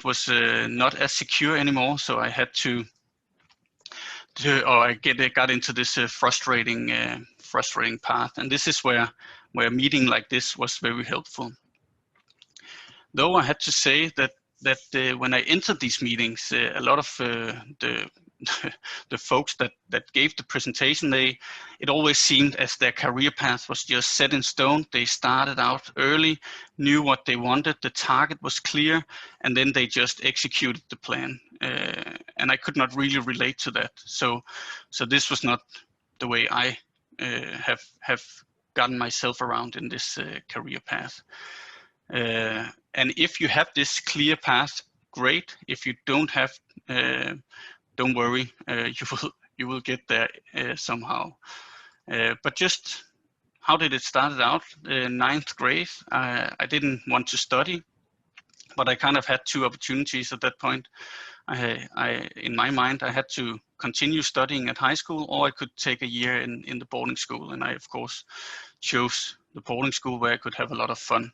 was not as secure anymore, so I had to I got into this frustrating path, and this is where a meeting like this was very helpful. Though I had to say that when I entered these meetings, a lot of the folks that gave the presentation, it always seemed as their career path was just set in stone. They started out early, knew what they wanted, the target was clear, and then they just executed the plan. And I could not really relate to that. So this was not the way I have gotten myself around in this career path. And if you have this clear path, great. If you don't have, don't worry, you will get there somehow. But just how did it start out? 9th grade, I didn't want to study, but I kind of had two opportunities at that point. In my mind, I had to continue studying at high school, or I could take a year in the boarding school. And I, of course, chose the boarding school where I could have a lot of fun.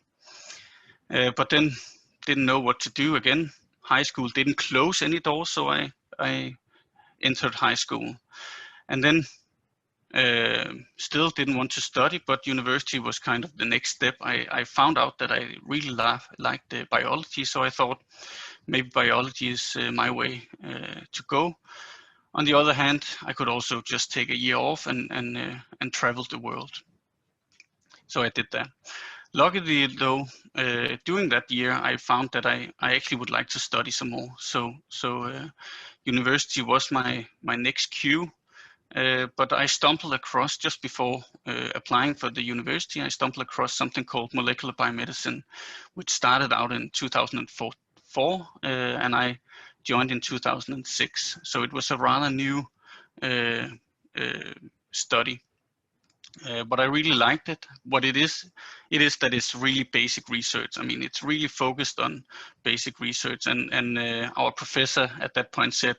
But then didn't know what to do again. High school didn't close any doors, so I entered high school. And then still didn't want to study, but university was kind of the next step. I found out that I really liked biology, so I thought maybe biology is my way to go. On the other hand, I could also just take a year off and travel the world. So I did that. Luckily, though, during that year, I found that I actually would like to study some more. So university was my next cue. But I stumbled across, just before applying for the university, I stumbled across something called Molecular Biomedicine, which started out in 2004, and I joined in 2006. So it was a rather new study. But I really liked it. What it is that it's really basic research. I mean, it's really focused on basic research. And our professor at that point said,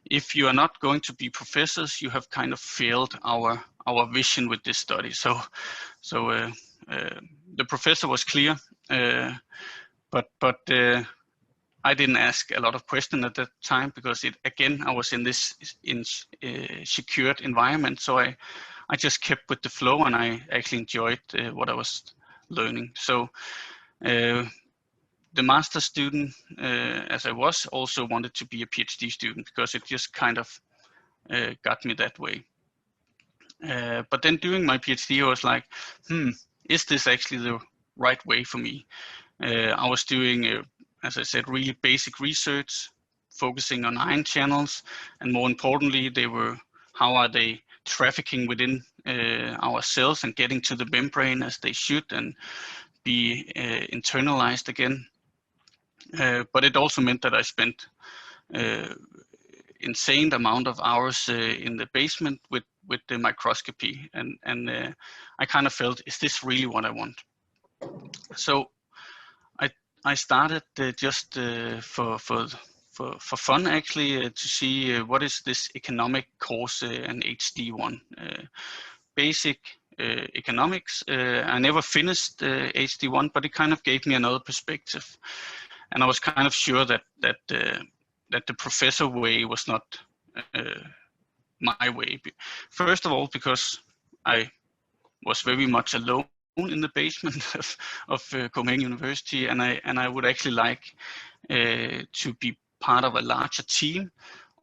if you are not going to be professors, you have kind of failed our vision with this study. So the professor was clear, but I didn't ask a lot of questions at that time, because I was in this secured environment. So I just kept with the flow, and I actually enjoyed what I was learning. So the master's student, as I was, also wanted to be a PhD student, because it just kind of got me that way. But then doing my PhD, I was like, is this actually the right way for me? I was doing, as I said, really basic research, focusing on ion channels, and more importantly, how are they trafficking within our cells and getting to the membrane as they should, and be internalized again. But it also meant that I spent insane amount of hours in the basement with the microscopy, and I kind of felt, is this really what I want? So I started just for fun, actually, to see what is this economic course, an HD1, basic economics. I never finished HD1, but it kind of gave me another perspective, and I was kind of sure that the professor way was not my way. First of all, because I was very much alone in the basement of Copenhagen University, and I would actually like to be part of a larger team.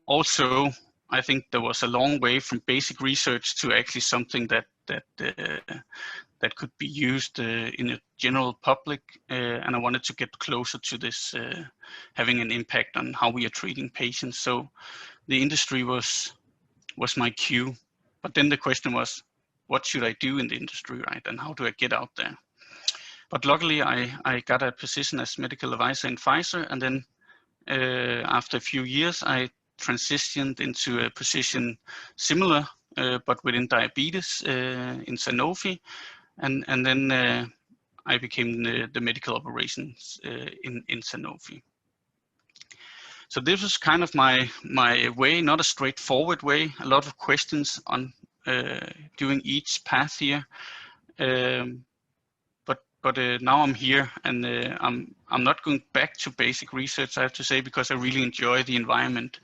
Also, I think there was a long way from basic research to actually something that could be used in a general public, and I wanted to get closer to this, having an impact on how we are treating patients. So the industry was my cue, but then the question was, what should I do in the industry, right? And how do I get out there? But luckily, I got a position as medical advisor in Pfizer, and then after a few years, I transitioned into a position similar, but within diabetes in Sanofi, and then I became the medical operations in Sanofi. So this was kind of my way, not a straightforward way. A lot of questions on doing each path here, but now I'm here, and I'm I'm not going back to basic research, I have to say, because I really enjoy the environment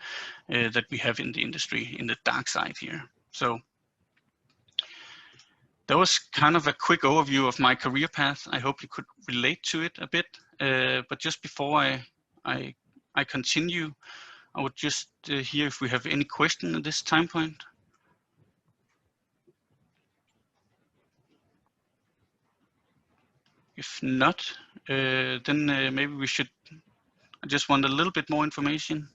that we have in the industry, in the dark side here. So that was kind of a quick overview of my career path. I hope you could relate to it a bit. But just before I continue, I would just hear if we have any question at this time point. If not, then maybe we should. I just want a little bit more information.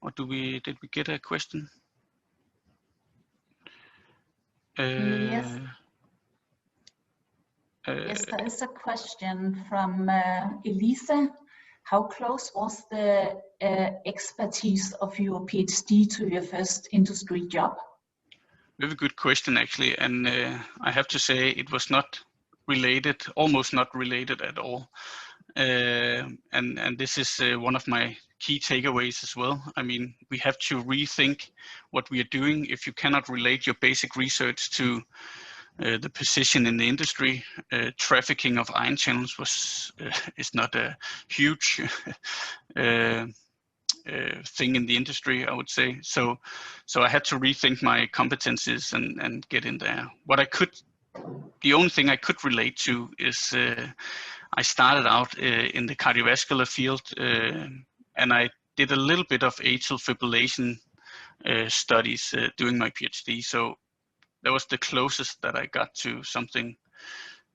Or did we get a question? Yes. Yes, there is a question from Elisa. How close was the expertise of your PhD to your first industry job? Very good question, actually, and I have to say it was not related, almost not related at all. And this is one of my key takeaways as well. I mean, we have to rethink what we are doing. If you cannot relate your basic research to the position in the industry, trafficking of ion channels is not a huge thing in the industry, I would say. So I had to rethink my competences and get in there. The only thing I could relate to is I started out in the cardiovascular field, and I did a little bit of atrial fibrillation studies during my PhD. So that was the closest that I got to something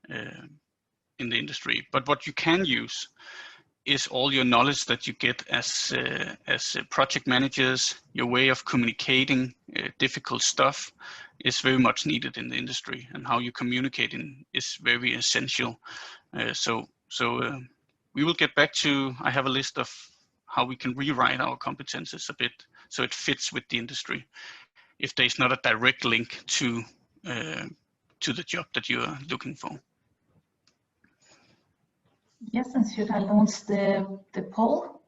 in the industry. But what you can use is all your knowledge that you get as project managers. Your way of communicating difficult stuff is very much needed in the industry, and how you communicate is very essential. So we will get back to. I have a list of how we can rewrite our competences a bit so it fits with the industry, if there's not a direct link to the job that you are looking for. Yes, and should I launch the poll?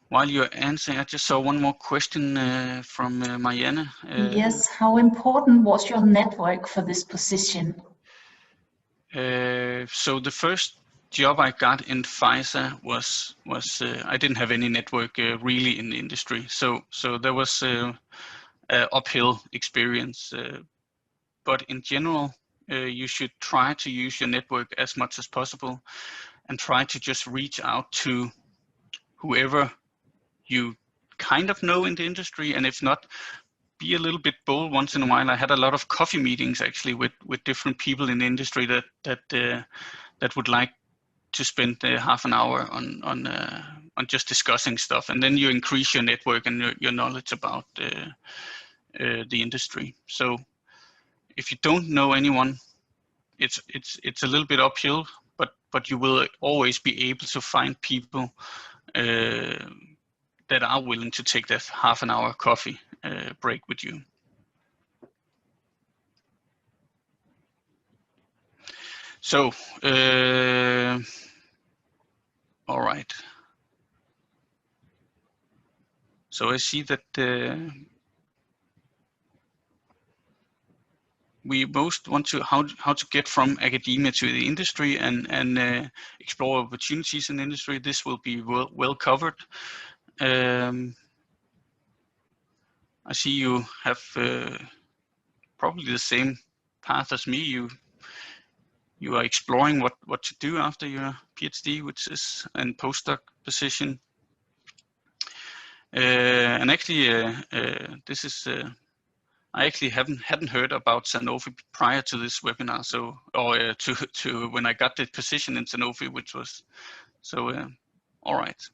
While you're answering, I just saw one more question from Marianne. Yes, how important was your network for this position? So the first job I got in Pfizer was I didn't have any network really in the industry. So there was an uphill experience. But in general, you should try to use your network as much as possible, and try to just reach out to whoever you kind of know in the industry, and if not, be a little bit bold once in a while. I had a lot of coffee meetings actually with different people in the industry that would like to spend half an hour on just discussing stuff, and then you increase your network and your knowledge about the industry. So if you don't know anyone, it's a little bit uphill, but you will always be able to find people that are willing to take that half an hour coffee break with you. So, all right. So I see that we most want to how to get from academia to the industry and explore opportunities in the industry. This will be well covered. I see you have probably the same path as me. You are exploring what to do after your PhD, which is a postdoc position. And actually, this is I actually hadn't heard about Sanofi prior to this webinar. So, or to when I got the position in Sanofi, which was so. All right,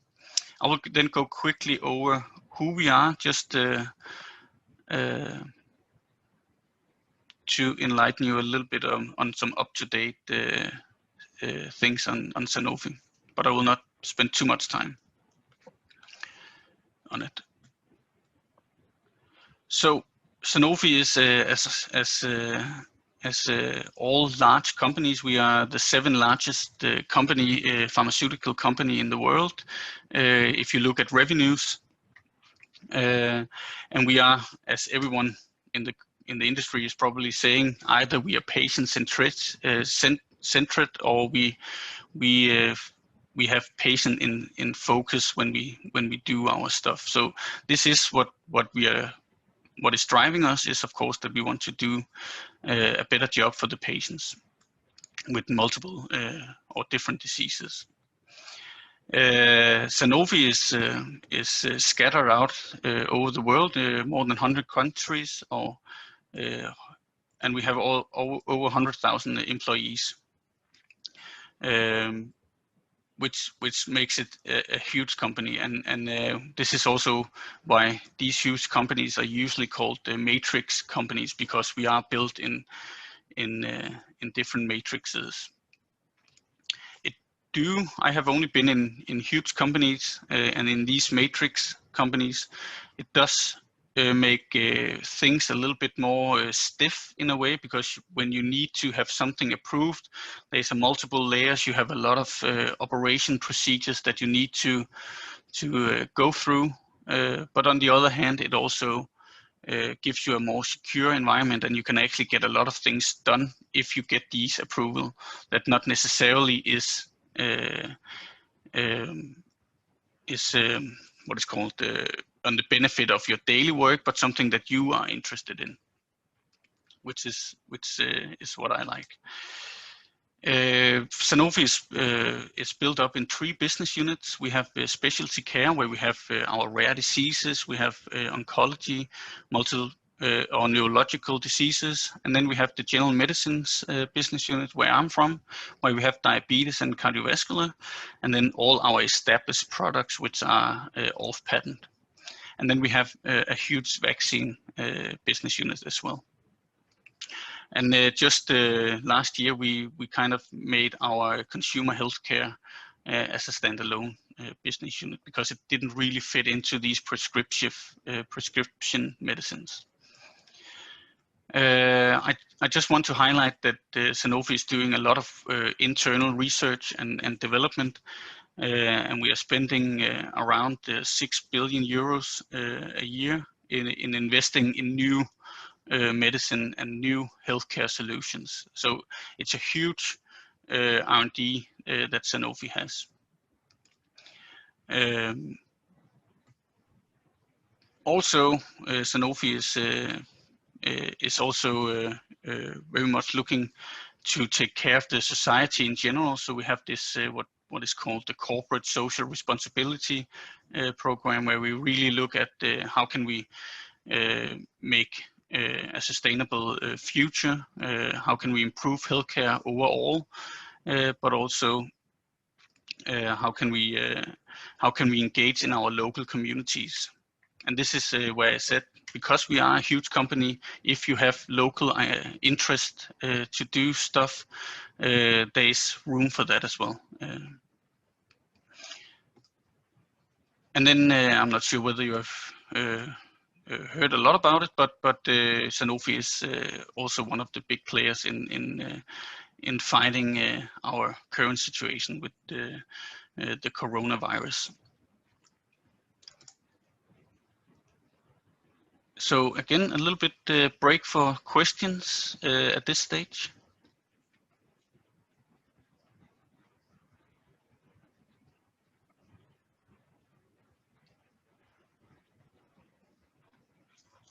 I will then go quickly over who we are, just to enlighten you a little bit on some up-to-date things on Sanofi, but I will not spend too much time on it. So Sanofi is, as all large companies, we are the 7th largest pharmaceutical company in the world, if you look at revenues. And we are, as everyone in the in the industry is probably saying either we are patient-centered or we have patient in focus when we do our stuff. So this is what is driving us, is of course that we want to do a better job for the patients with multiple or different diseases. Sanofi is scattered out over the world, more than 100 countries, and we have over 100,000 employees, which makes it a huge company. And this is also why these huge companies are usually called matrix companies, because we are built in different matrices. I have only been in huge companies, and in these matrix companies, it does make things a little bit more stiff in a way, because when you need to have something approved, there's multiple layers. You have a lot of operation procedures that you need to go through. But on the other hand, it also gives you a more secure environment, and you can actually get a lot of things done if you get these approval that not necessarily is what is called on the benefit of your daily work, but something that you are interested in, which is what I like. Sanofi is built up in 3 business units. We have specialty care, where we have our rare diseases. We have oncology, multiple or neurological diseases, and then we have the general medicines business unit, where I'm from, where we have diabetes and cardiovascular, and then all our established products, which are off patent. And then we have a huge vaccine business unit as well. And just last year, we kind of made our consumer healthcare as a standalone business unit, because it didn't really fit into these prescription medicines. I just want to highlight that Sanofi is doing a lot of internal research and development, and we are spending around 6 billion euros a year in investing in new medicine and new healthcare solutions. So it's a huge R&D that Sanofi has. Also, Sanofi is also very much looking to take care of the society in general. So we have this what is called the corporate social responsibility program, where we really look at how can we make a sustainable future, how can we improve healthcare overall, but also how can we engage in our local communities. And this is where I said, because we are a huge company, if you have local interest to do stuff, there is room for that as well. And then I'm not sure whether you have heard a lot about it, but Sanofi is also one of the big players in fighting our current situation with the coronavirus. So again, a little bit break for questions at this stage.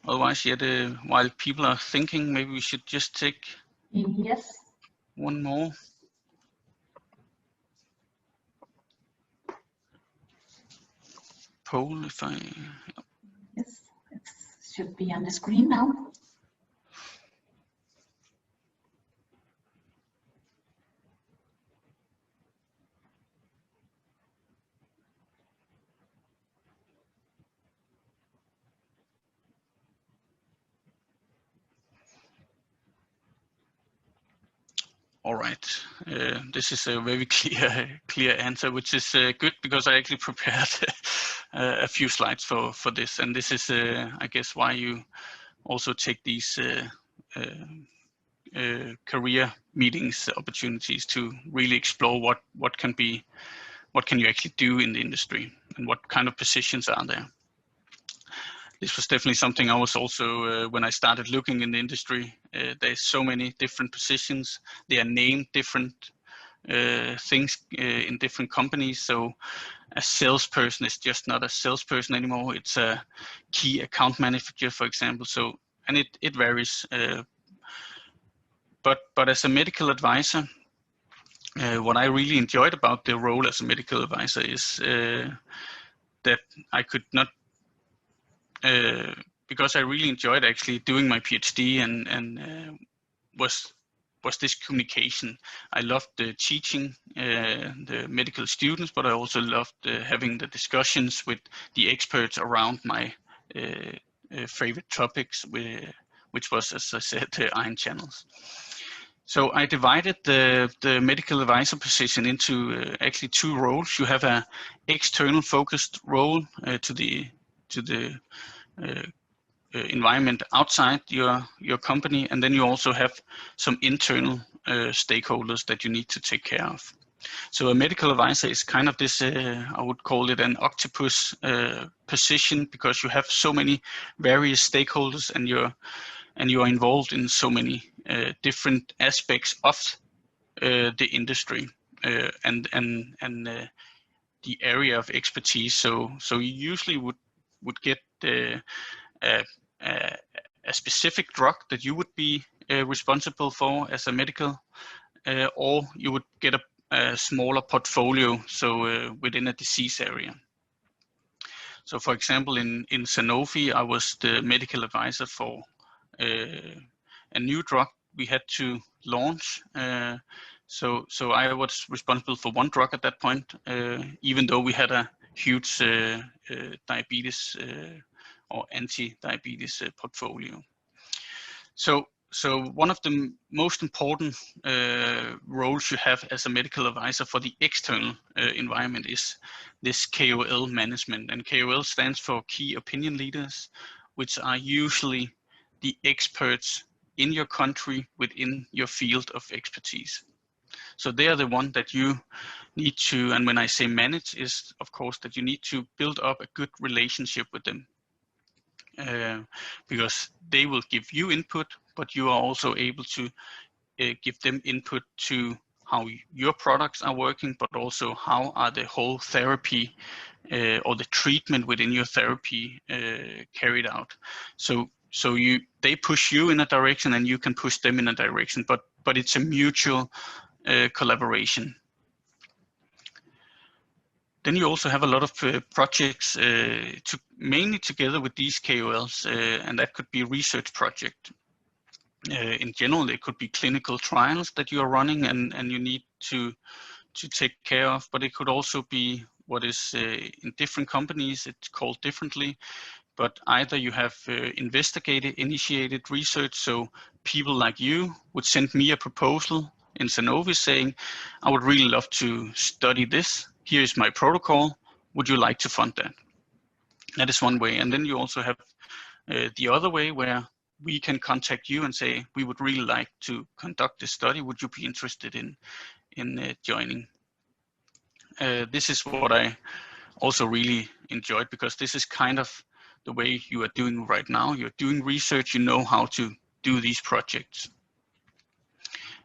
Otherwise, yet while people are thinking, maybe we should just take one more. Poll, if I... Yes, it should be on the screen now. All right, this is a very clear answer, which is good, because I actually prepared a few slides for this, and this is, I guess, why you also take these career meetings opportunities to really explore what can you actually do in the industry, and what kind of positions are there. this was definitely something I was also, when I started looking in the industry, there's so many different positions. They are named different things in different companies. So a salesperson is just not a salesperson anymore. It's a key account manager, for example. So, and it varies. But as a medical advisor, what I really enjoyed about the role as a medical advisor is that I could not, because I really enjoyed actually doing my PhD and was this communication. I loved teaching the medical students, but I also loved having the discussions with the experts around my favorite topics, which was, as I said, ion channels. So I divided the medical advisor position into actually two roles. You have a external focused role to the environment outside your company, and then you also have some internal stakeholders that you need to take care of. So a medical advisor is kind of this, I would call it an octopus position, because you have so many various stakeholders and you are involved in so many different aspects of the industry and the area of expertise. So you usually would get a specific drug that you would be responsible for as a medical, or you would get a smaller portfolio, so within a disease area. So for example, in Sanofi, I was the medical advisor for a new drug we had to launch. So I was responsible for one drug at that point, even though we had a huge diabetes or anti-diabetes portfolio. So one of the most important roles you have as a medical advisor for the external environment is this KOL management. And KOL stands for Key Opinion Leaders, which are usually the experts in your country within your field of expertise. So they are the one that you need to, and when I say manage, is of course that you need to build up a good relationship with them. Because they will give you input, but you are also able to give them input to how your products are working, but also how are the whole therapy or the treatment within your therapy carried out. So they push you in a direction and you can push them in a direction, but it's a mutual collaboration. Then you also have a lot of projects mainly together with these KOLs, and that could be a research project. In general, it could be clinical trials that you are running and you need to take care of, but it could also be what is in different companies, it's called differently, but either you have investigator-initiated research, so people like you would send me a proposal in Sanofi saying, I would really love to study this. Here is my protocol. Would you like to fund that? That is one way. And then you also have the other way where we can contact you and say, we would really like to conduct this study. Would you be interested in joining? This is what I also really enjoyed, because this is kind of the way you are doing right now. You're doing research, you know how to do these projects.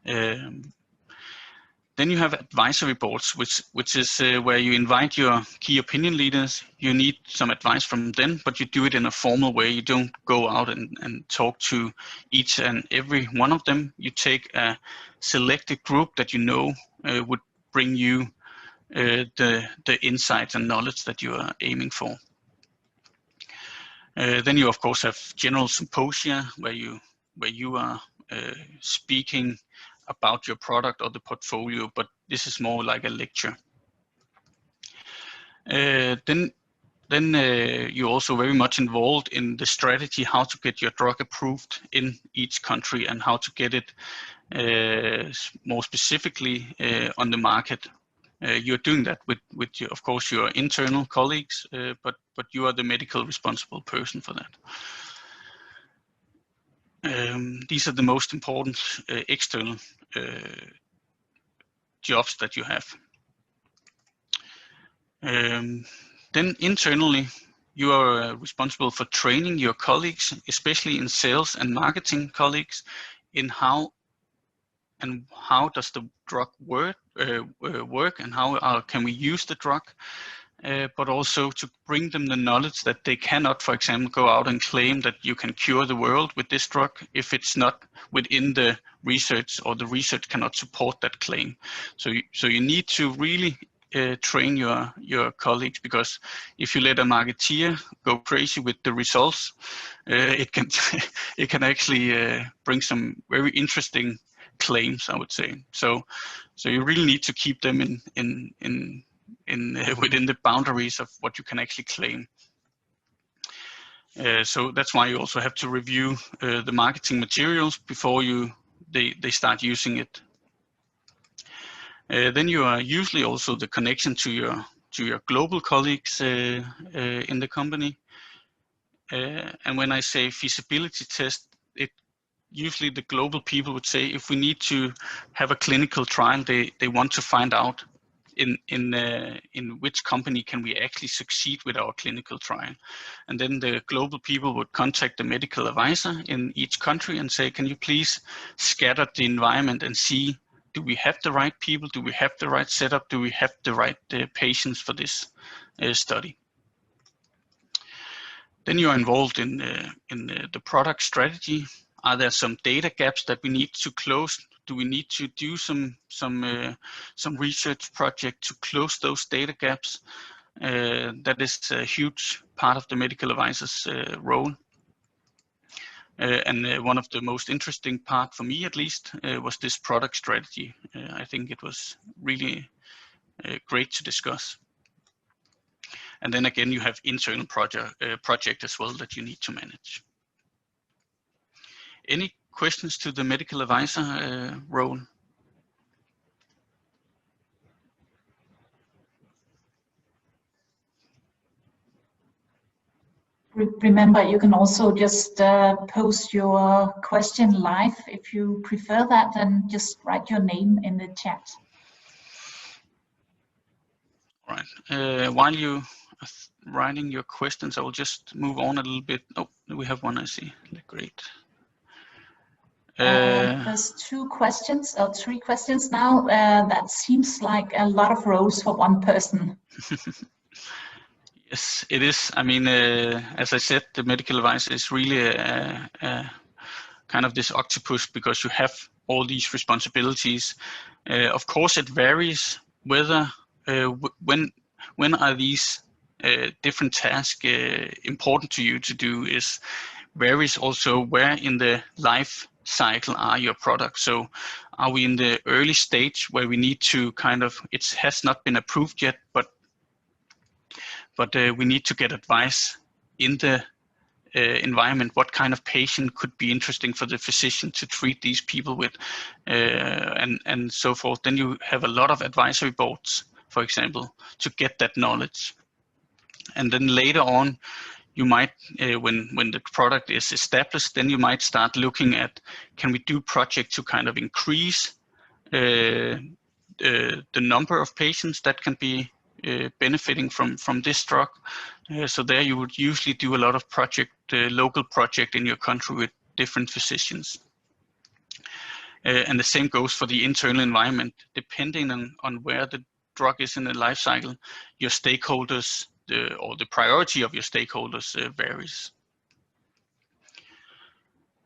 Then you have advisory boards, which is where you invite your key opinion leaders. You need some advice from them, but you do it in a formal way. You don't go out and talk to each and every one of them. You take a selected group that you know would bring you the insights and knowledge that you are aiming for. Then you of course have general symposia where you are speaking about your product or the portfolio, but this is more like a lecture. Then you're also very much involved in the strategy, how to get your drug approved in each country and how to get it more specifically on the market. You're doing that with your, of course, your internal colleagues, but you are the medical responsible person for that. These are the most important external jobs that you have. Then internally, you are responsible for training your colleagues, especially in sales and marketing colleagues, in how does the drug work, and how can we use the drug, but also to bring them the knowledge that they cannot, for example, go out and claim that you can cure the world with this drug if it's not within the research, or the research cannot support that claim. So you need to really train your colleagues, because if you let a marketeer go crazy with the results, it can it can actually bring some very interesting claims, I would say. So you really need to keep them in within the boundaries of what you can actually claim. So that's why you also have to review the marketing materials before they start using it. Then you are usually also the connection to your global colleagues in the company. And when I say feasibility test, usually the global people would say, if we need to have a clinical trial, they want to find out in which company can we actually succeed with our clinical trial. And then the global people would contact the medical advisor in each country and say, can you please scatter the environment and see, do we have the right people? Do we have the right setup? Do we have the right patients for this study? Then you are involved in the product strategy. Are there some data gaps that we need to close? Do we need to do some research project to close those data gaps? That is a huge part of the medical advisor's role. And one of the most interesting part for me, at least, was this product strategy. I think it was really great to discuss. And then again, you have internal project as well that you need to manage. Any questions to the medical advisor role? Remember, you can also just post your question live. If you prefer that, then just write your name in the chat. All right. While you are writing your questions, I will just move on a little bit. Oh, we have one, I see. Great. There's 2 questions or 3 questions now. That seems like a lot of roles for one person. Yes, it is. I mean, as I said, the medical advisor is really kind of this octopus, because you have all these responsibilities. Of course, it varies whether when are these different tasks important to you to do. Is varies also where in the life cycle are your products. So are we in the early stage where we need to kind of, it has not been approved yet, but we need to get advice in the environment, what kind of patient could be interesting for the physician to treat these people with, and so forth. Then you have a lot of advisory boards, for example, to get that knowledge. And then later on, you might, when the product is established, then you might start looking at, can we do projects to kind of increase the number of patients that can be benefiting from this drug. So there you would usually do a lot of local project in your country with different physicians. And the same goes for the internal environment. Depending on where the drug is in the life cycle, your stakeholders, or the priority of your stakeholders varies.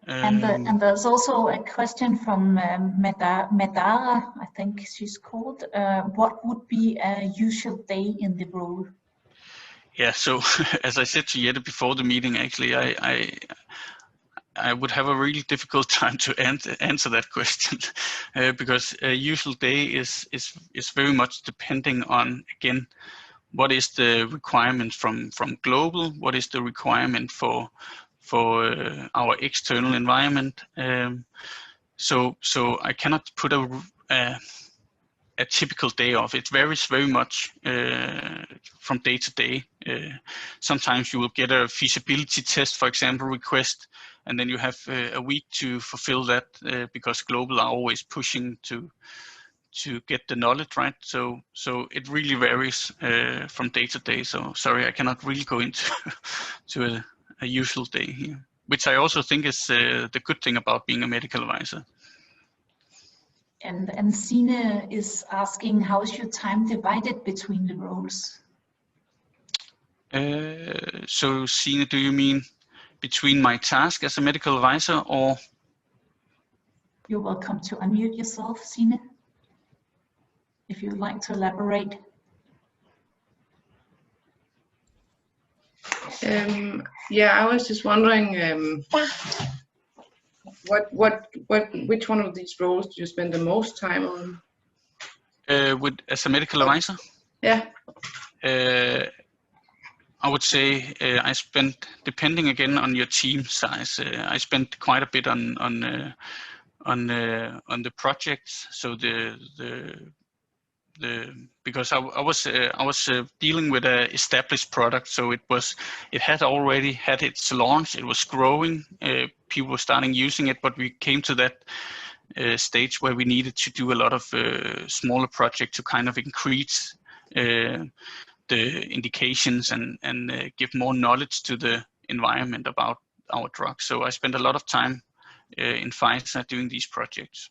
And there's also a question from Medara, I think she's called. What would be a usual day in the role? Yeah, so as I said to Jette before the meeting, actually, I would have a really difficult time to answer that question, because a usual day is very much depending on, again, what is the requirement from global, what is the requirement for our external environment. So I cannot put a typical day off. It varies very much from day to day. Sometimes you will get a feasibility test, for example, request, and then you have a week to fulfill that, because global are always pushing to to get the knowledge, right? So it really varies from day to day. So sorry, I cannot really go into to a usual day here, which I also think is the good thing about being a medical advisor. And Sine is asking, how is your time divided between the roles? So Sine, do you mean between my task as a medical advisor, or? You're welcome to unmute yourself, Sine, if you'd like to elaborate. Yeah, I was just wondering, which one of these roles do you spend the most time on? As a medical advisor? Yeah. I would say I spent, depending again on your team size, I spent quite a bit on the projects. So because I was dealing with an established product, so it had already had its launch. It was growing. People were starting using it, but we came to that stage where we needed to do a lot of smaller projects to kind of increase the indications and give more knowledge to the environment about our drug. So I spent a lot of time in Pfizer doing these projects.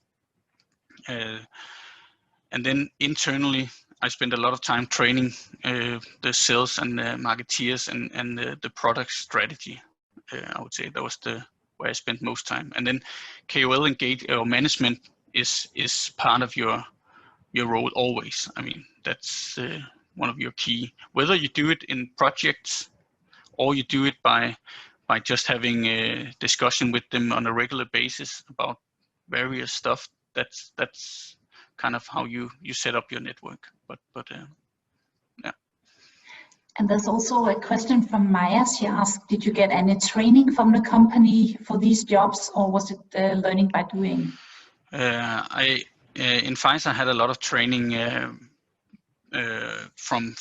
And then internally, I spent a lot of time training the sales and the marketeers and the product strategy. I would say that was where I spent most time. And then KOL engage or management is part of your role always. I mean, that's one of your key, whether you do it in projects or you do it by just having a discussion with them on a regular basis about various stuff. That's kind of how you set up your network. But yeah. And there's also a question from Maya. She asked, did you get any training from the company for these jobs, or was it learning by doing? In Pfizer, I had a lot of training from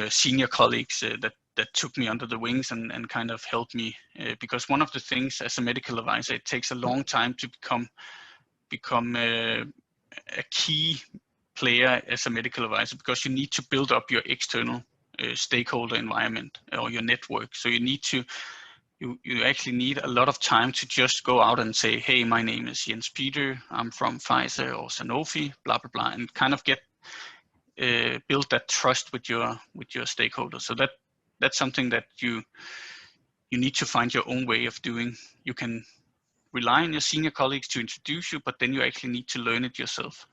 senior colleagues that took me under the wings and kind of helped me. Because one of the things as a medical advisor, it takes a long time to become a key player as a medical advisor, because you need to build up your external stakeholder environment or your network. So you need to, you actually need a lot of time to just go out and say, hey, my name is Jens Peter, I'm from Pfizer or Sanofi, blah, blah, blah, and kind of get, build that trust with your stakeholders. So that's something that you need to find your own way of doing. You can rely on your senior colleagues to introduce you, but then you actually need to learn it yourself.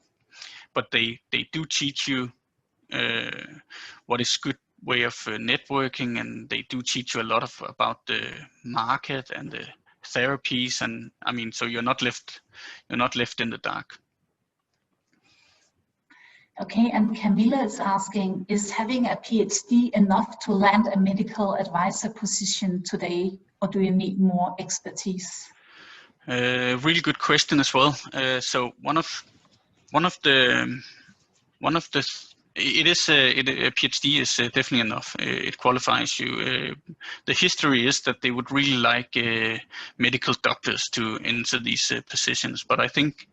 But they do teach you what is good way of networking, and they do teach you a lot about the market and the therapies, and I mean, so you're not left in the dark. Okay, and Camilla is asking, is having a PhD enough to land a medical advisor position today, or do you need more expertise? Really good question as well. So one of the a PhD is definitely enough. It qualifies you. The history is that they would really like medical doctors to enter these positions, but I think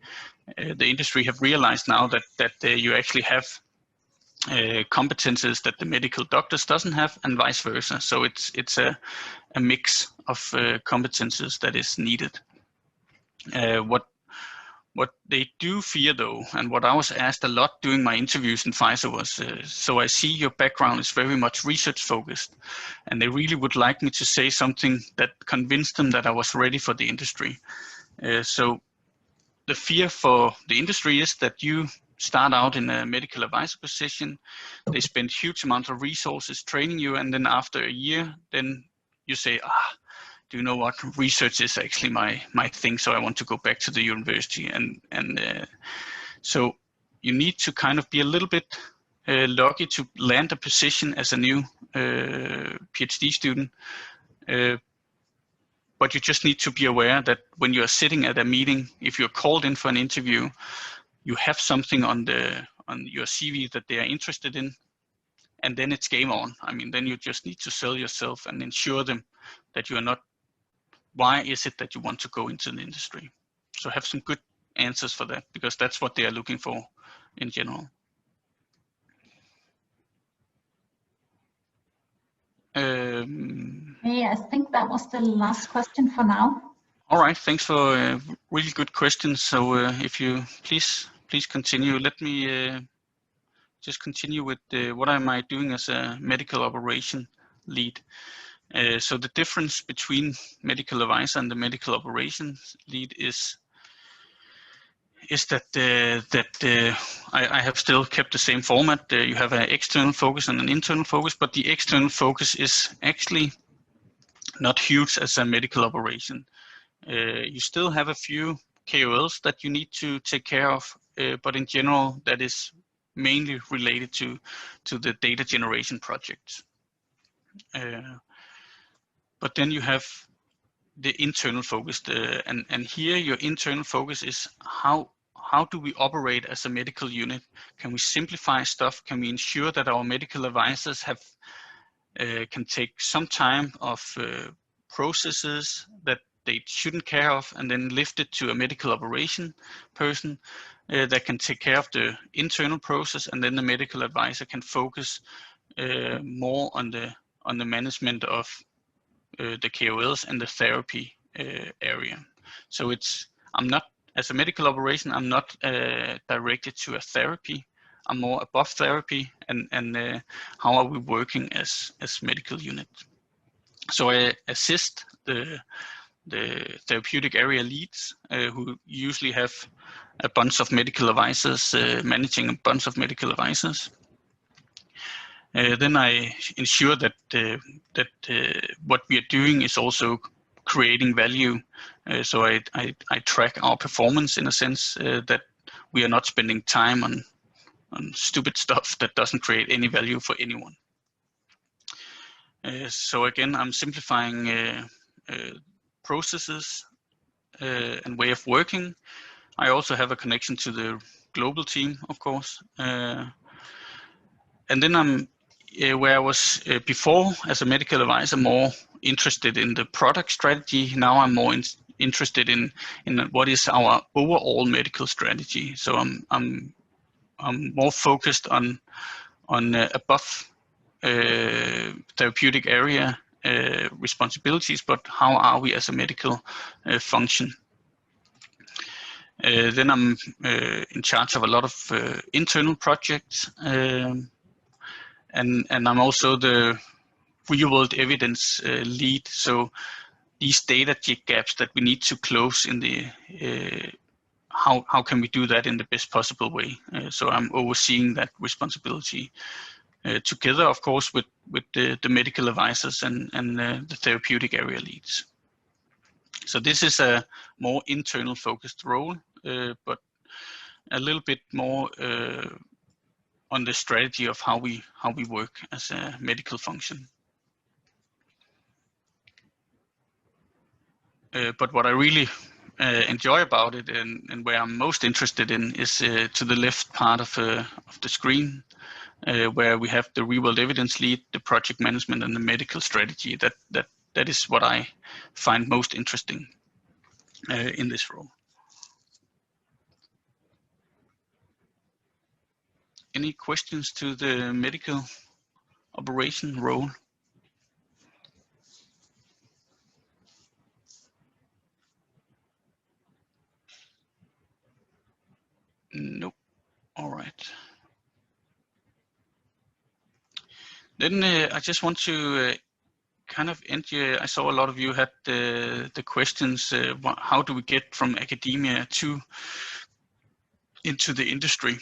the industry have realized now that you actually have competences that the medical doctors doesn't have, and vice versa. So it's a mix of competences that is needed. What they do fear, though, and what I was asked a lot during my interviews in Pfizer was, so I see your background is very much research focused, and they really would like me to say something that convinced them that I was ready for the industry. So the fear for the industry is that you start out in a medical advisor position, they spend huge amounts of resources training you, and then after a year, then you say, do you know what, research is actually my thing, so I want to go back to the university. And so you need to kind of be a little bit lucky to land a position as a new PhD student. But you just need to be aware that when you're sitting at a meeting, if you're called in for an interview, you have something on your CV that they are interested in, and then it's game on. I mean, then you just need to sell yourself and ensure them that you are not, why is it that you want to go into the industry? So have some good answers for that, because that's what they are looking for in general. Yeah, I think that was the last question for now. All right, thanks for really good questions. So if you please continue. Let me just continue with what am I doing as a medical operation lead. So the difference between medical advisor and the medical operations lead is that I have still kept the same format. You have an external focus and an internal focus, but the external focus is actually not huge as a medical operation. You still have a few KOLs that you need to take care of, but in general, that is mainly related to the data generation projects. But then you have the internal focus, and here your internal focus is how do we operate as a medical unit? Can we simplify stuff? Can we ensure that our medical advisors have can take some time of processes that they shouldn't care of, and then lift it to a medical operation person that can take care of the internal process, and then the medical advisor can focus more on the management of the KOLs and the therapy area. So I'm not, as a medical operation, I'm not directed to a therapy. I'm more above therapy and how are we working as medical unit. So I assist the therapeutic area leads who usually have a bunch of medical advisors, managing a bunch of medical advisors. Then I ensure that what we are doing is also creating value. So I track our performance in a sense that we are not spending time on stupid stuff that doesn't create any value for anyone. So again, I'm simplifying processes and way of working. I also have a connection to the global team, of course. And then I'm where I was before as a medical advisor, more interested in the product strategy. Now I'm more interested in what is our overall medical strategy. So I'm more focused on above therapeutic area responsibilities, but how are we as a medical function? Then I'm in charge of a lot of internal projects, and I'm also the real-world evidence lead. So these data gaps that we need to close in the how can we do that in the best possible way? So I'm overseeing that responsibility together, of course, with the medical advisors and the therapeutic area leads. So this is a more internal focused role, but a little bit more on the strategy of how we work as a medical function. But what I really enjoy about it and where I'm most interested in is to the left part of the screen, where we have the real-world evidence lead, the project management, and the medical strategy. That is what I find most interesting in this role. Any questions to the medical operation role? Nope. All right. Then I just want to kind of end here. I saw a lot of you had the questions. How do we get from academia into the industry?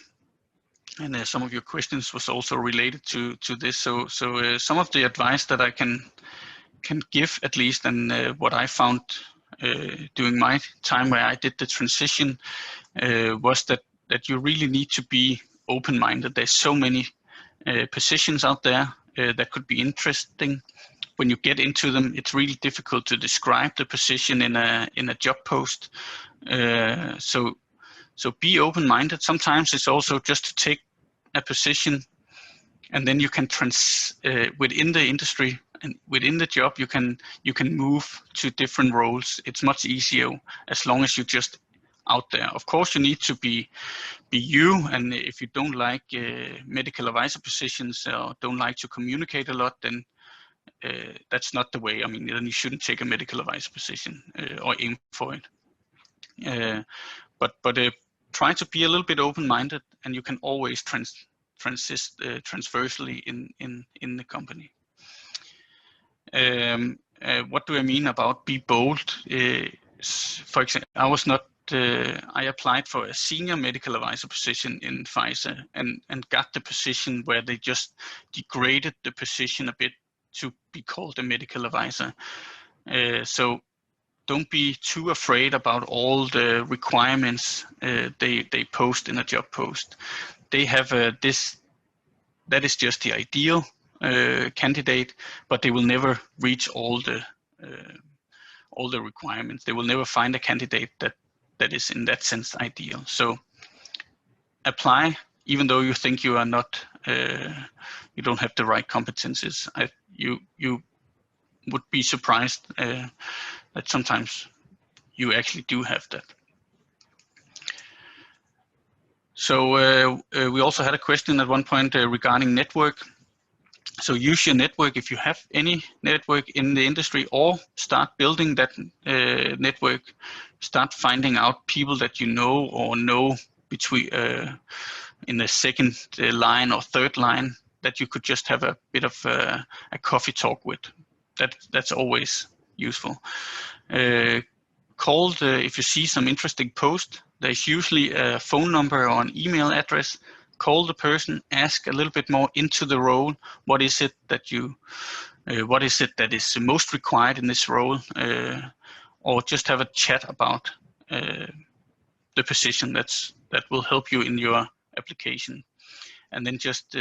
And some of your questions was also related to this. So some of the advice that I can give, at least, and what I found during my time where I did the transition was that you really need to be open-minded. There's so many positions out there that could be interesting. When you get into them, it's really difficult to describe the position in a job post. So be open-minded. Sometimes it's also just to take a position, and then you can within the industry and within the job, you can move to different roles. It's much easier as long as you just out there. Of course, you need to be you, and if you don't like medical advisor positions or don't like to communicate a lot, then that's not the way. I mean, then you shouldn't take a medical advisor position or aim for it. But try to be a little bit open-minded, and you can always transversely in the company. What do I mean about be bold? For example, I applied for a senior medical advisor position in Pfizer and got the position where they just degraded the position a bit to be called a medical advisor. So don't be too afraid about all the requirements they post in a job post. They have that is just the ideal candidate, but they will never reach all the requirements. They will never find a candidate that is in that sense ideal. So apply, even though you think you are not, you don't have the right competences. You would be surprised that sometimes you actually do have that. So we also had a question at one point regarding network. So use your network if you have any network in the industry, or start building that network. Start finding out people that you know or know between in the second line or third line that you could just have a bit of a coffee talk with. That's always useful. Call if you see some interesting post. There's usually a phone number or an email address. Call the person, ask a little bit more into the role. What is it that is most required in this role, or just have a chat about the position that will help you in your application, and then just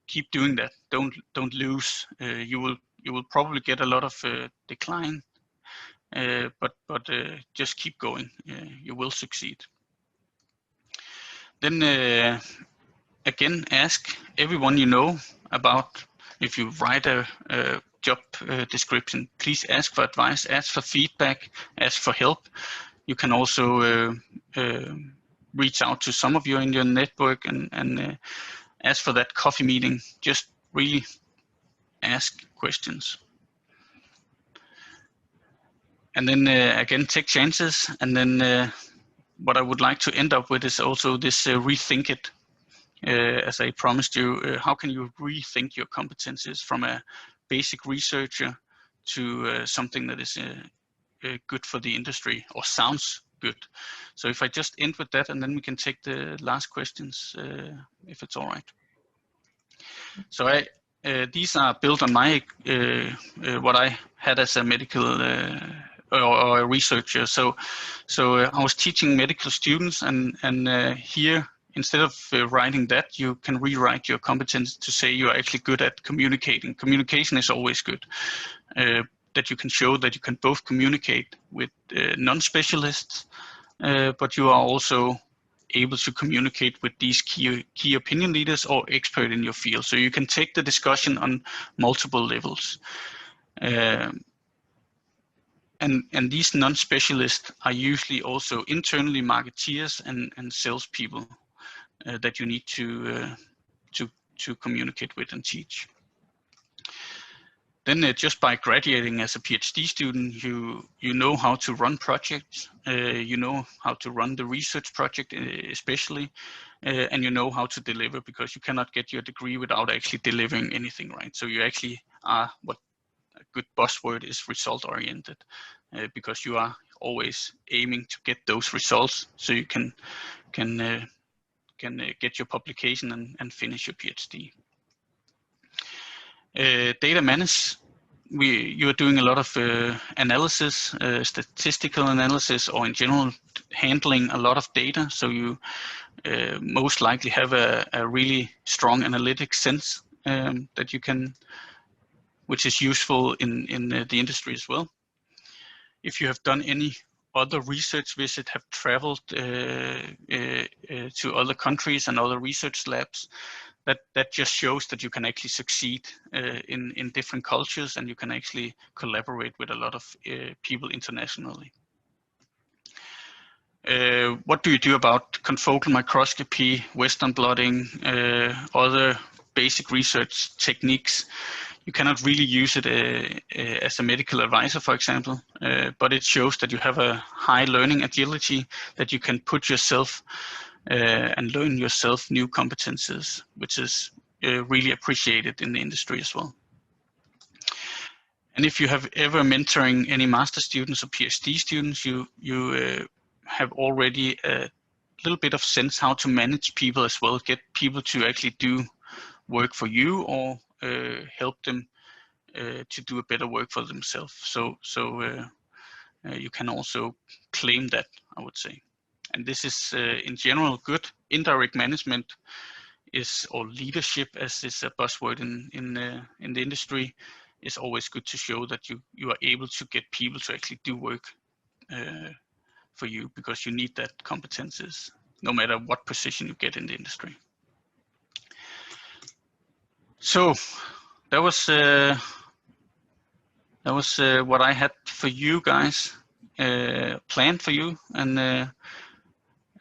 keep doing that. Don't lose. You will probably get a lot of decline, but just keep going. You will succeed. Then again, ask everyone you know about. If you write a job description, please ask for advice, ask for feedback, ask for help. You can also reach out to some of you in your network and ask for that coffee meeting. Just really ask questions. And then again, take chances. And then what I would like to end up with is also this rethink it. As I promised you, how can you rethink your competencies from a basic researcher to something that is good for the industry or sounds good? So if I just end with that, and then we can take the last questions, if it's all right. So these are built on my what I had as a medical or a researcher. So I was teaching medical students, and here, instead of writing that, you can rewrite your competence to say you're actually good at communicating. Communication is always good. That you can show that you can both communicate with non-specialists, but you are also able to communicate with these key opinion leaders or expert in your field. So you can take the discussion on multiple levels. And these non-specialists are usually also internally marketeers and salespeople that you need to communicate with and teach. Then just by graduating as a PhD student, you know how to run projects, you know how to run the research project especially, and you know how to deliver, because you cannot get your degree without actually delivering anything, right? So you actually are, what a good buzzword is, result oriented, because you are always aiming to get those results so you can get your publication and finish your PhD. Data management, you are doing a lot of analysis, statistical analysis, or in general handling a lot of data. So you most likely have a really strong analytic sense that you can, which is useful in the industry as well. If you have done any other research visit, have traveled to other countries and other research labs, that just shows that you can actually succeed in different cultures, and you can actually collaborate with a lot of people internationally. what do you do about confocal microscopy, Western blotting, other basic research techniques? You cannot really use it as a medical advisor, for example, but it shows that you have a high learning agility, that you can put yourself and learn yourself new competences, which is really appreciated in the industry as well. And if you have ever mentoring any master students or PhD students, you have already a little bit of sense how to manage people as well, get people to actually do work for you, or help them to do a better work for themselves. So you can also claim that, I would say. And this is in general good. Indirect management is, or leadership as is a buzzword in the industry, is always good to show that you are able to get people to actually do work for you, because you need that competences no matter what position you get in the industry. So that was what I had for you guys, planned for you, and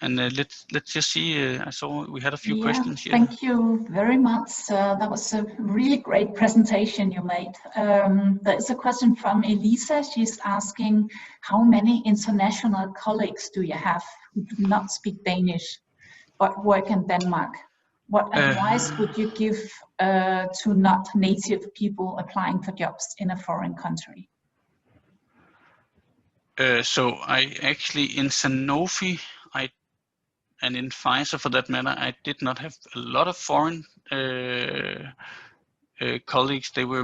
let's just see. I saw we had a few questions here. Thank you very much. That was a really great presentation you made. There is a question from Elisa. She's asking, how many international colleagues do you have who do not speak Danish but work in Denmark? What advice would you give to not native people applying for jobs in a foreign country? So I actually, in Sanofi, and in Pfizer for that matter, I did not have a lot of foreign colleagues. They were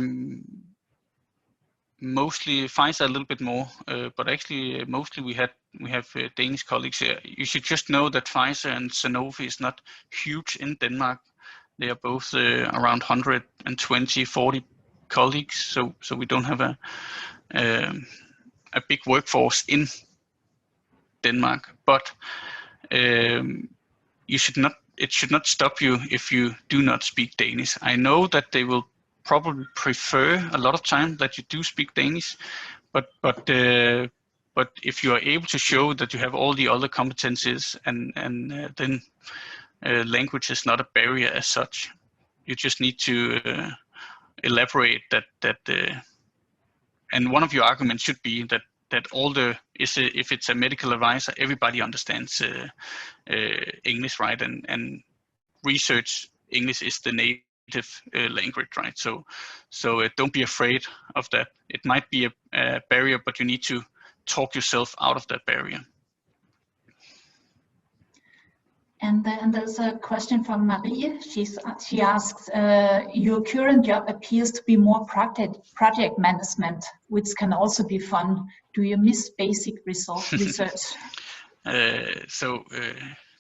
mostly, Pfizer a little bit more, but actually mostly we have Danish colleagues here. You should just know that Pfizer and Sanofi is not huge in Denmark. They are both around 120, 40 colleagues. So we don't have a big workforce in Denmark, but it should not stop you if you do not speak Danish. I know that they will probably prefer a lot of time that you do speak Danish, but if you are able to show that you have all the other competencies, and then language is not a barrier as such. You just need to elaborate that and one of your arguments should be that if it's a medical advisor, everybody understands English, right? And research English is the native language, right? So don't be afraid of that. It might be a barrier, but you need to talk yourself out of that barrier. And then there's a question from Marie. She asks, your current job appears to be more project management, which can also be fun. Do you miss basic research?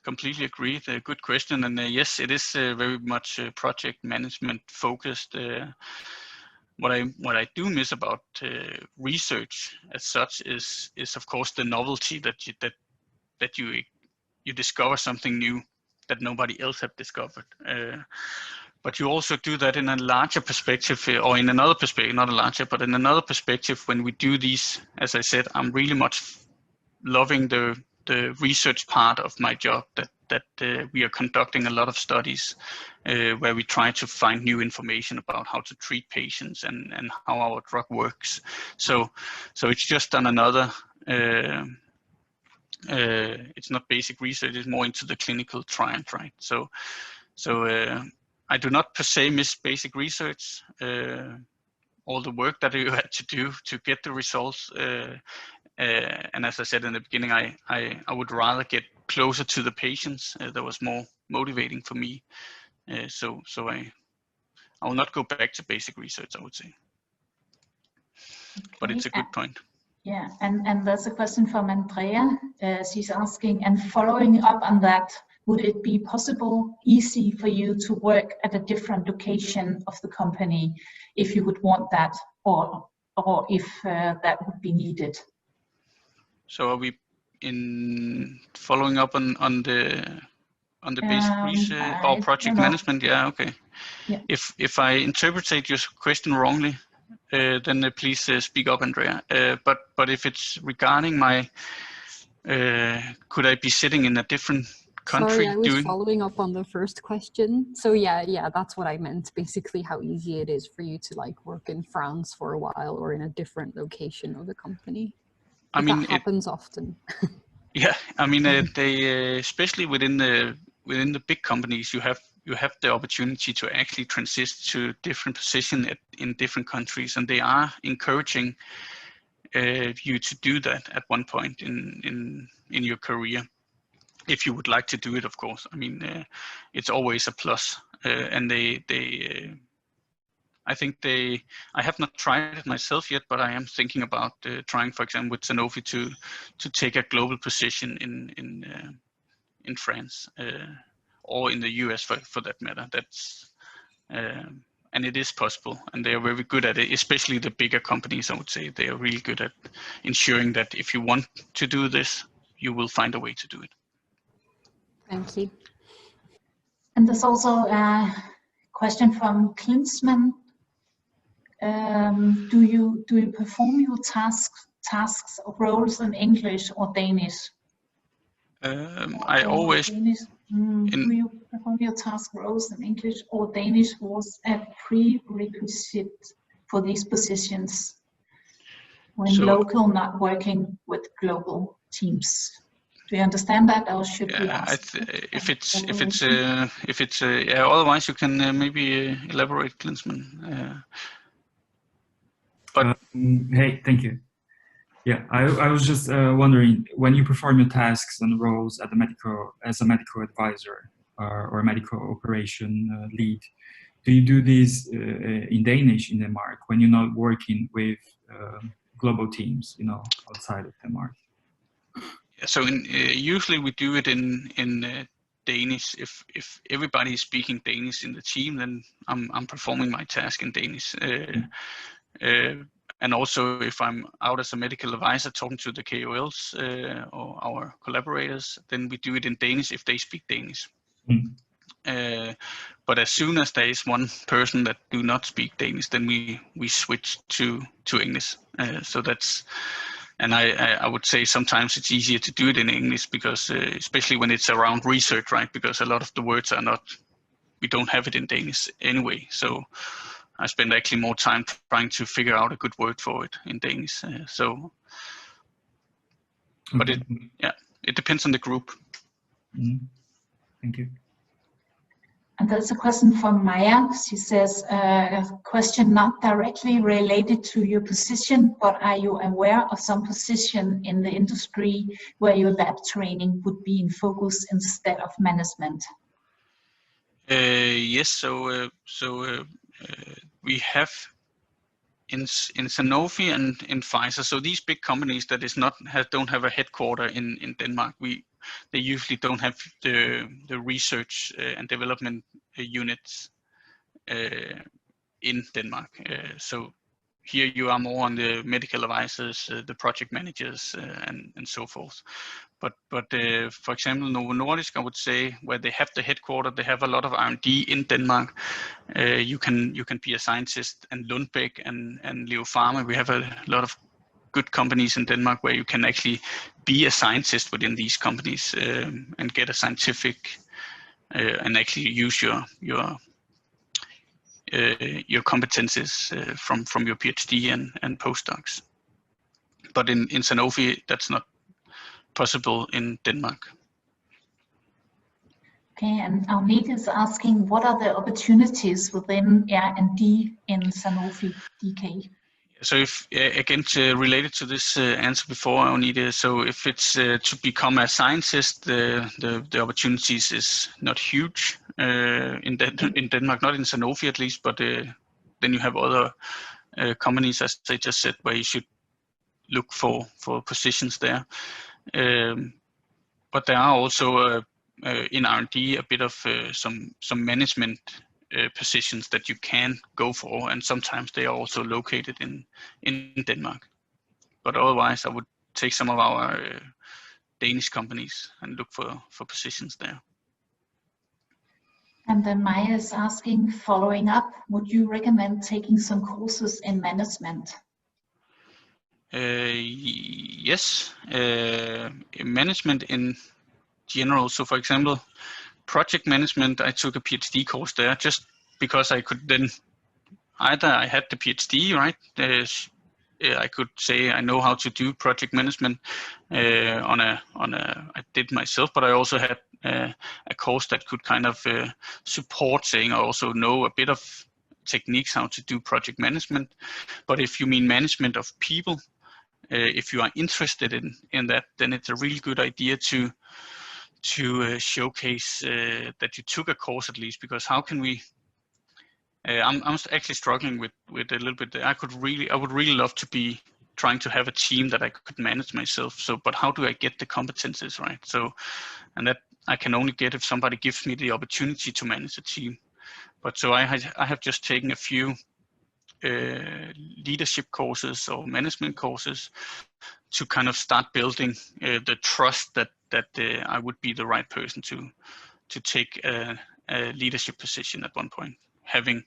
Completely agree. Good question. And yes, it is very much project management focused. What I do miss about research as such is of course the novelty that you discover something new that nobody else have discovered. But you also do that in a larger perspective, or in another perspective, not a larger, but in another perspective. When we do these, as I said, I'm really much loving the research part of my job, that we are conducting a lot of studies where we try to find new information about how to treat patients and how our drug works. So it's just on another, it's not basic research, it's more into the clinical trial, right? So I do not per se miss basic research, all the work that you had to do to get the results. And as I said in the beginning, I would rather get closer to the patients. That was more motivating for me. So I will not go back to basic research, I would say. Okay. But it's a good point. Yeah, and there's a question from Andrea. She's asking, and following up on that, would it be possible, easy for you to work at a different location of the company if you would want that, or if that would be needed? So are we in following up on the basic research or project management? Yeah, okay. Yeah. If I interpretate your question wrongly, then please speak up, Andrea. But if it's regarding my Could I be sitting in a different country Sorry, I was doing? following up on the first question. So yeah, that's what I meant. Basically, how easy it is for you to like work in France for a while or in a different location of the company. I mean, that happens often. Yeah, I mean, they especially within the big companies, you have the opportunity to actually transition to different position in different countries, and they are encouraging you to do that at one point in your career, if you would like to do it, of course. I mean, it's always a plus, and I think I have not tried it myself yet, but I am thinking about trying, for example, with Sanofi to take a global position in France or in the US for that matter. That's and it is possible, and they are very good at it, especially the bigger companies. I would say they are really good at ensuring that if you want to do this, you will find a way to do it. Thank you. And there's also a question from Klinsmann. Do you perform your tasks or roles in English or Danish? I always Danish. Do you perform your task roles in English or Danish was a prerequisite for these positions when local, not working with global teams? Do you understand that, or should we ask? If it's yeah. Otherwise, you can maybe elaborate, Klinsmann. Hey, thank you. Yeah, I was just wondering, when you perform your tasks and roles at as a medical advisor or a medical operation lead, do you do these in Danish in Denmark when you're not working with global teams, outside of Denmark? So usually we do it in Danish. If everybody is speaking Danish in the team, then I'm performing my task in Danish. And also, if I'm out as a medical advisor talking to the KOLs or our collaborators, then we do it in Danish if they speak Danish. But as soon as there is one person that do not speak Danish, then we switch to English. So that's, and I would say sometimes it's easier to do it in English because especially when it's around research, right? Because a lot of the words we don't have it in Danish anyway. So I spend actually more time trying to figure out a good word for it in Danish. But it depends on the group. Thank you. And there's a question from Maya. She says, a question not directly related to your position, but are you aware of some position in the industry where your lab training would be in focus instead of management? Yes, so we have in Sanofi and in Pfizer. So these big companies that don't have a headquarter in Denmark, they usually don't have the research and development units in Denmark. So here you are more on the medical advisors, the project managers, and so forth. But for example, Novo Nordisk, I would say, where they have the headquarters, they have a lot of R&D in Denmark. You can be a scientist, and Lundbeck and Leo Pharma. We have a lot of good companies in Denmark where you can actually be a scientist within these companies and get a scientific and actually use your competences from your PhD and postdocs. But in Sanofi, that's not possible in Denmark. Okay, and Agnete is asking, what are the opportunities within R&D in Sanofi DK? So if, again, related to this answer before, Agnete, so if it's to become a scientist, the opportunities is not huge in Denmark, not in Sanofi at least, but then you have other companies, as I just said, where you should look for positions there. But there are also in R&D a bit of some management positions that you can go for, and sometimes they are also located in Denmark. But otherwise, I would take some of our Danish companies and look for positions there. And then Maya is asking, following up, would you recommend taking some courses in management? Yes, management in general. So for example, project management, I took a PhD course there just because I could then, either I had the PhD, right? I could say I know how to do project management I did myself, but I also had a course that could kind of support saying I also know a bit of techniques how to do project management. But if you mean management of people, if you are interested in that, then it's a really good idea to showcase that you took a course at least, because how can we? I'm actually struggling with a little bit. I would really love to be trying to have a team that I could manage myself. So, but how do I get the competences right? So, and that I can only get if somebody gives me the opportunity to manage a team. But so I have just taken a few leadership courses or management courses to kind of start building the trust that I would be the right person to take a leadership position at one point, having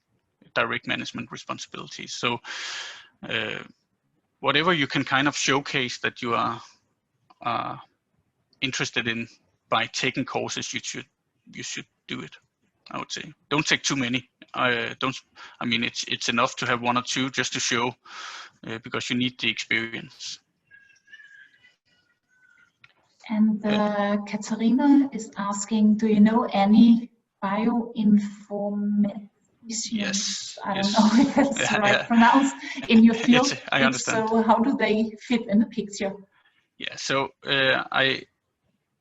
direct management responsibilities. So whatever you can kind of showcase that you are interested in by taking courses, you should do it. I would say don't take too many. I mean, it's enough to have one or two just to show, because you need the experience. And Katarina is asking, do you know any bioinformaticians? Yes. I don't know if it's right pronounced in your field. I understand. So how do they fit in the picture? Yeah. So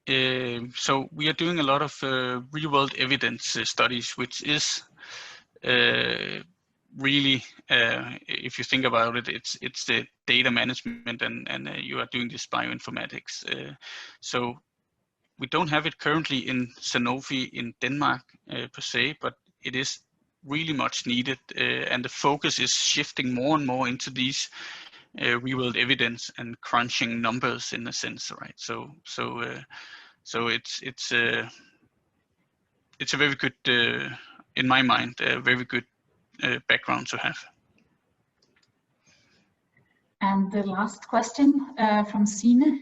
so we are doing a lot of real-world evidence studies, which is really, if you think about it, it's the data management, and you are doing this bioinformatics. So we don't have it currently in Sanofi in Denmark per se, but it is really much needed, and the focus is shifting more and more into these real-world evidence and crunching numbers in a sense, right? So it's a very good, in my mind, a very good background to have. And the last question from Sine,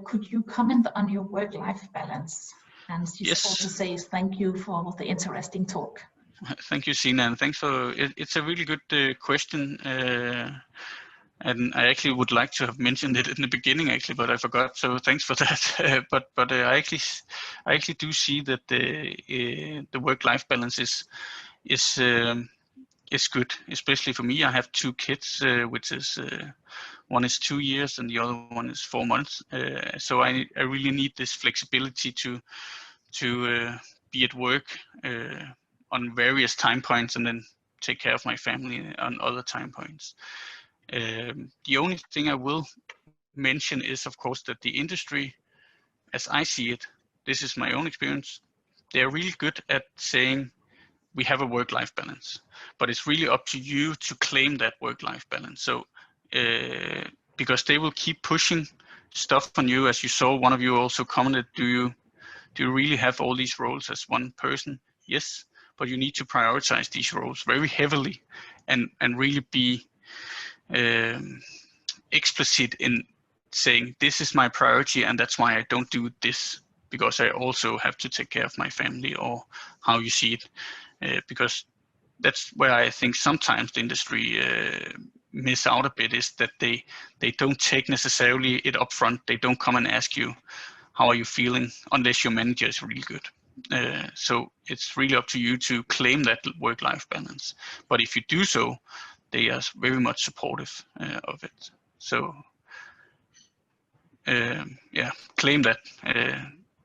could you comment on your work-life balance? And she also says thank you for the interesting talk. Thank you, Sina, and thanks for it. It's a really good question, and I actually would like to have mentioned it in the beginning, actually, but I forgot. So thanks for that. but I actually do see that the work-life balance is good, especially for me. I have two kids, which is one is 2 years and the other one is 4 months. So I really need this flexibility to be at work on various time points and then take care of my family on other time points. The only thing I will mention is, of course, that the industry, as I see it, this is my own experience, they're really good at saying we have a work-life balance, but it's really up to you to claim that work-life balance. So because they will keep pushing stuff on you, as you saw, one of you also commented, do you really have all these roles as one person? Yes, but you need to prioritize these roles very heavily and really be explicit in saying this is my priority and that's why I don't do this, because I also have to take care of my family, or how you see it, because that's where I think sometimes the industry miss out a bit, is that they don't take necessarily it up front. They don't come and ask you how are you feeling unless your manager is really good. So it's really up to you to claim that work-life balance. But if you do so, they are very much supportive of it. So yeah, claim that.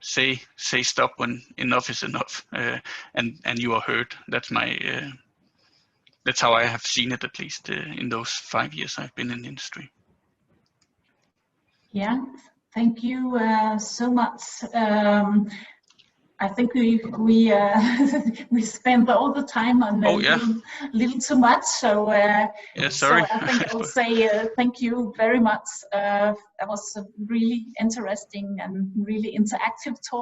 Say stop when enough is enough, and you are heard. That's my that's how I have seen it, at least in those 5 years I've been in the industry. Yeah, thank you so much. I think we spent all the time on little too much. So sorry. So I think I will say thank you very much. That was a really interesting and really interactive talk.